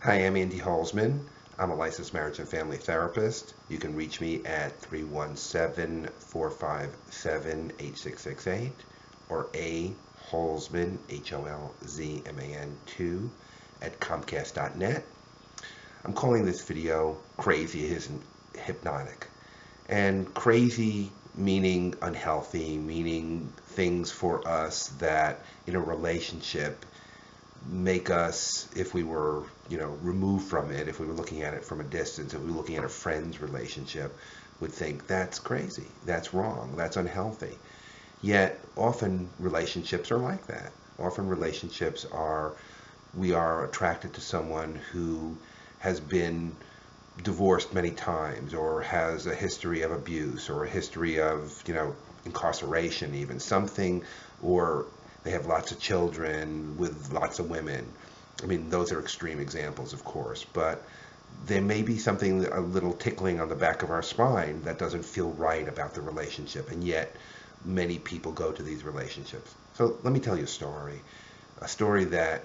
Hi, I'm Andy Holzman. I'm a licensed marriage and family therapist. You can reach me at 317-457-8668 or A Holzman, Holzman 2 at Comcast.net. I'm calling this video Crazy Isn't Hypnotic. And crazy meaning unhealthy, meaning things for us that in a relationship make us, if we were, removed from it, if we were looking at it from a distance, if we were looking at a friend's relationship, would think that's crazy, that's wrong, that's unhealthy. Yet often relationships are like that. Often relationships are, we are attracted to someone who has been divorced many times or has a history of abuse or a history of, incarceration even, something, or they have lots of children with lots of women. I mean, those are extreme examples, of course, but there may be something, a little tickling on the back of our spine that doesn't feel right about the relationship, and yet many people go to these relationships. So let me tell you a story that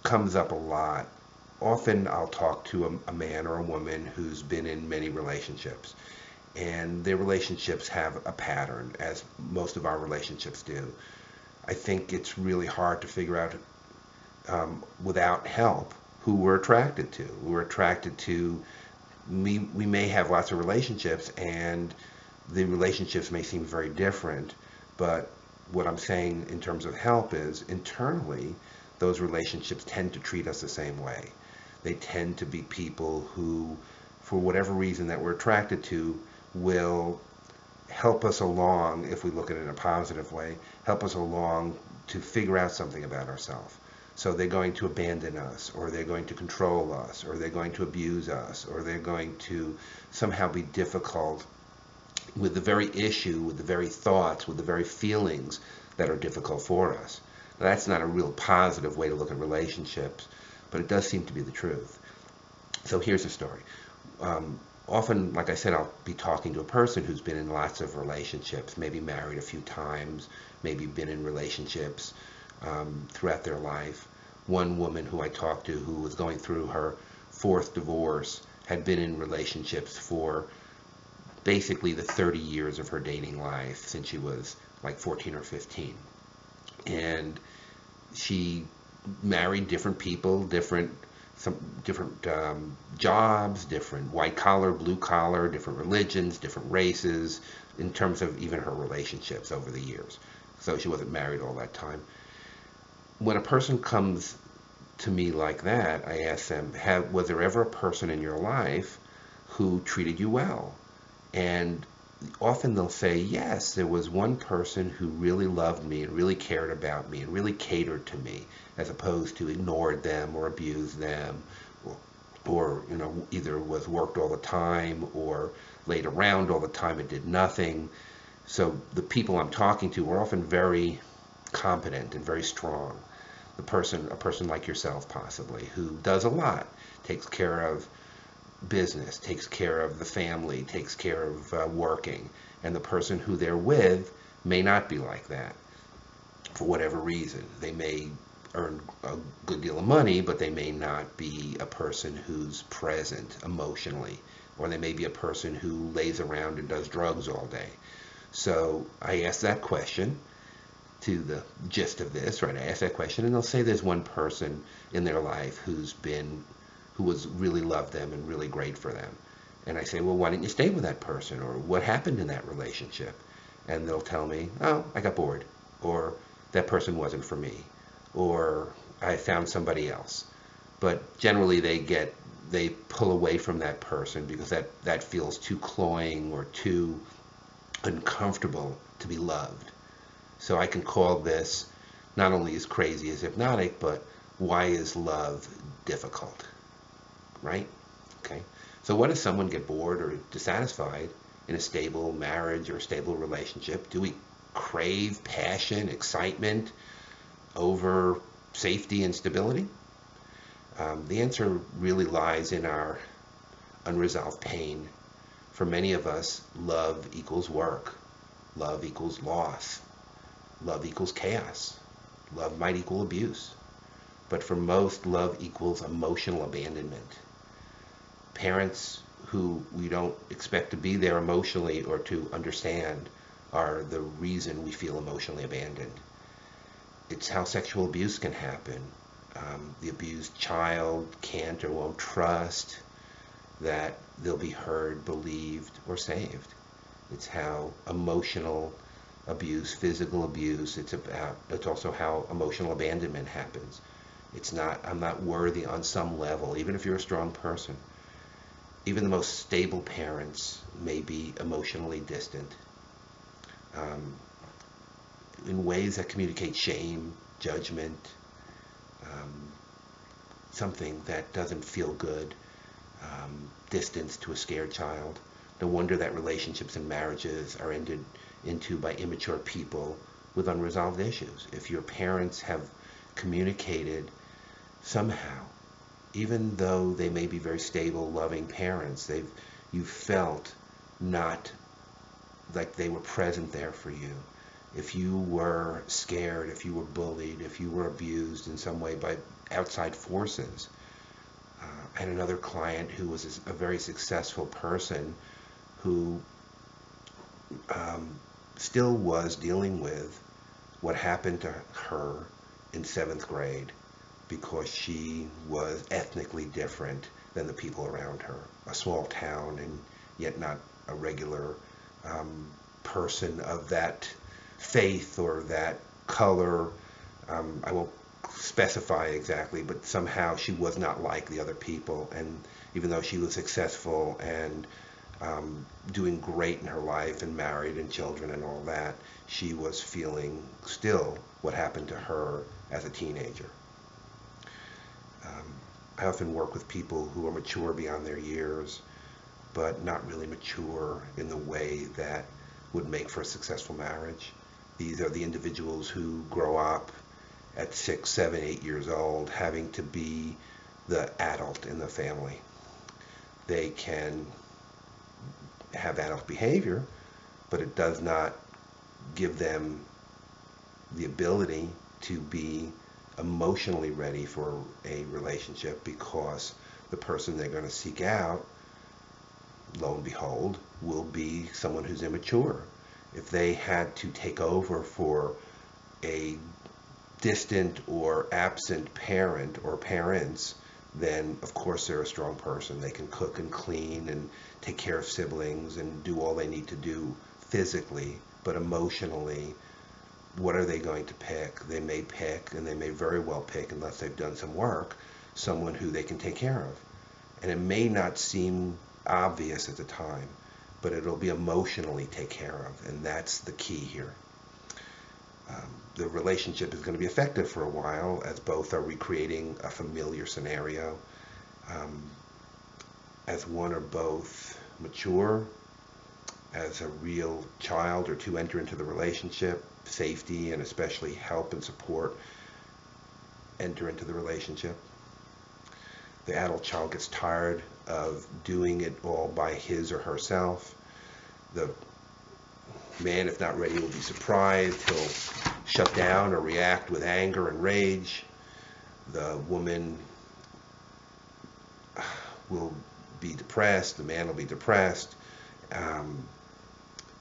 comes up a lot. Often I'll talk to a man or a woman who's been in many relationships, and their relationships have a pattern, as most of our relationships do. I think it's really hard to figure out without help who we're attracted to. We're attracted to, we may have lots of relationships and the relationships may seem very different, but what I'm saying in terms of help is internally, those relationships tend to treat us the same way. They tend to be people who, for whatever reason that we're attracted to, will help us along, if we look at it in a positive way, help us along to figure out something about ourselves. So they're going to abandon us, or they're going to control us, or they're going to abuse us, or they're going to somehow be difficult with the very issue, with the very thoughts, with the very feelings that are difficult for us. Now, that's not a real positive way to look at relationships, but it does seem to be the truth. So here's a story. Often, like I said, I'll be talking to a person who's been in lots of relationships, maybe married a few times, maybe been in relationships throughout their life. One woman who I talked to, who was going through her fourth divorce, had been in relationships for basically the 30 years of her dating life since she was like 14 or 15. And she married different people, some different jobs, different white collar, blue collar, different religions, different races, in terms of even her relationships over the years. So she wasn't married all that time. When a person comes to me like that, I ask them, was there ever a person in your life who treated you well? And often they'll say, yes, there was one person who really loved me and really cared about me and really catered to me, as opposed to ignored them or abused them, or either was worked all the time or laid around all the time and did nothing. So the people I'm talking to are often very competent and very strong. A person like yourself possibly, who does a lot, takes care of business, takes care of the family, takes care of working, and the person who they're with may not be like that for whatever reason. They may earn a good deal of money, but they may not be a person who's present emotionally, or they may be a person who lays around and does drugs all day. So I ask that question to the gist of this, right? I ask that question, and they'll say there's one person in their life who was really loved them and really great for them. And I say, well, why didn't you stay with that person? Or what happened in that relationship? And they'll tell me, oh, I got bored, or that person wasn't for me, or I found somebody else. But generally they pull away from that person because that feels too cloying or too uncomfortable to be loved. So I can call this not only as crazy as hypnotic, but why is love difficult? Right? Okay. So what if someone get bored or dissatisfied in a stable marriage or a stable relationship? Do we crave passion, excitement over safety and stability? The answer really lies in our unresolved pain. For many of us, love equals work. Love equals loss. Love equals chaos. Love might equal abuse. but for most, love equals emotional abandonment. Parents who we don't expect to be there emotionally or to understand are the reason we feel emotionally abandoned. It's how sexual abuse can happen. The abused child can't or won't trust that they'll be heard, believed, or saved. It's how emotional abuse, physical abuse, it's also how emotional abandonment happens. It's not, I'm not worthy on some level, even if you're a strong person. Even the most stable parents may be emotionally distant in ways that communicate shame, judgment, something that doesn't feel good, distance to a scared child. No wonder that relationships and marriages are ended into by immature people with unresolved issues. If your parents have communicated somehow, even though they may be very stable, loving parents, you felt not like they were present there for you. If you were scared, if you were bullied, if you were abused in some way by outside forces. I had another client who was a very successful person who still was dealing with what happened to her in 7th grade because she was ethnically different than the people around her. A small town and yet not a regular person of that faith or that color. I won't specify exactly, but somehow she was not like the other people. And even though she was successful and doing great in her life and married and children and all that, she was feeling still what happened to her as a teenager. I often work with people who are mature beyond their years, but not really mature in the way that would make for a successful marriage. These are the individuals who grow up at 6, 7, 8 years old, having to be the adult in the family. They can have adult behavior, but it does not give them the ability to be emotionally ready for a relationship, because the person they're going to seek out, lo and behold, will be someone who's immature. If they had to take over for a distant or absent parent or parents, then of course they're a strong person. They can cook and clean and take care of siblings and do all they need to do physically, but emotionally, what are they going to pick? They may pick, and they may very well pick, unless they've done some work, someone who they can take care of. And it may not seem obvious at the time, but it'll be emotionally taken care of, and that's the key here. The relationship is going to be effective for a while, as both are recreating a familiar scenario. As one or both mature, as a real child, or to enter into the relationship, safety and especially help and support enter into the relationship. The adult child gets tired of doing it all by his or herself. The man, if not ready, will be surprised. He'll shut down or react with anger and rage. The woman will be depressed. The man will be depressed.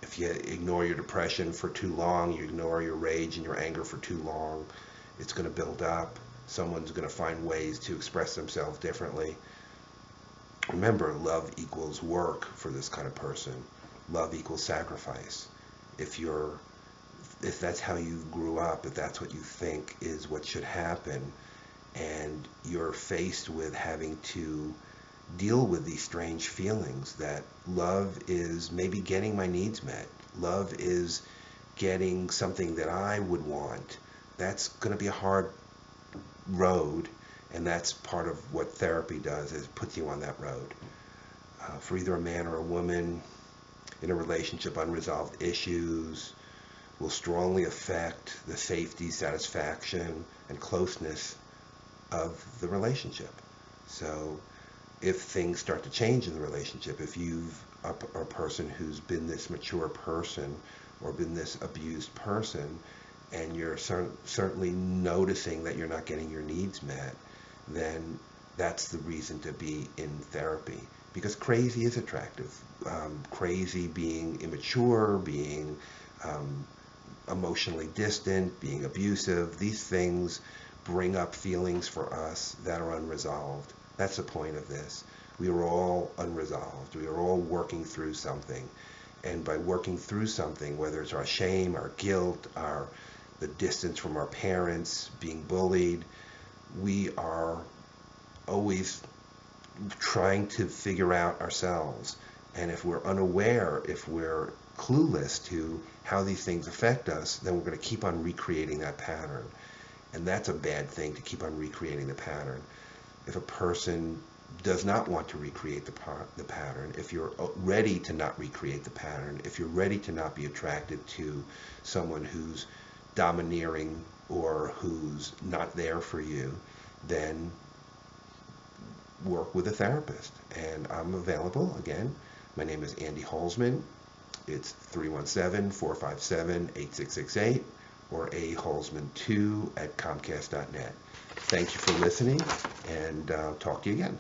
If you ignore your depression for too long, you ignore your rage and your anger for too long, it's going to build up. Someone's going to find ways to express themselves differently. Remember, love equals work for this kind of person. Love equals sacrifice. If that's how you grew up, if that's what you think is what should happen, and you're faced with having to deal with these strange feelings that love is maybe getting my needs met, love is getting something that I would want, that's going to be a hard road, and that's part of what therapy does, is puts you on that road. For either a man or a woman in a relationship, unresolved issues will strongly affect the safety, satisfaction, and closeness of the relationship. So if things start to change in the relationship, if you've a person who's been this mature person or been this abused person, and you're certainly noticing that you're not getting your needs met, then that's the reason to be in therapy. Because crazy is attractive. Crazy being immature, being emotionally distant, being abusive, these things bring up feelings for us that are unresolved. That's the point of this. We are all unresolved. We are all working through something. And by working through something, whether it's our shame, our guilt, the distance from our parents, being bullied, we are always trying to figure out ourselves. And if we're unaware, if we're clueless to how these things affect us, then we're going to keep on recreating that pattern. And that's a bad thing, to keep on recreating the pattern. If a person does not want to recreate the pattern, if you're ready to not recreate the pattern, if you're ready to not be attracted to someone who's domineering or who's not there for you, then work with a therapist. And I'm available. Again, my name is Andy Holzman. It's 317-457-8668 or aholzman2@comcast.net. Thank you for listening, and talk to you again.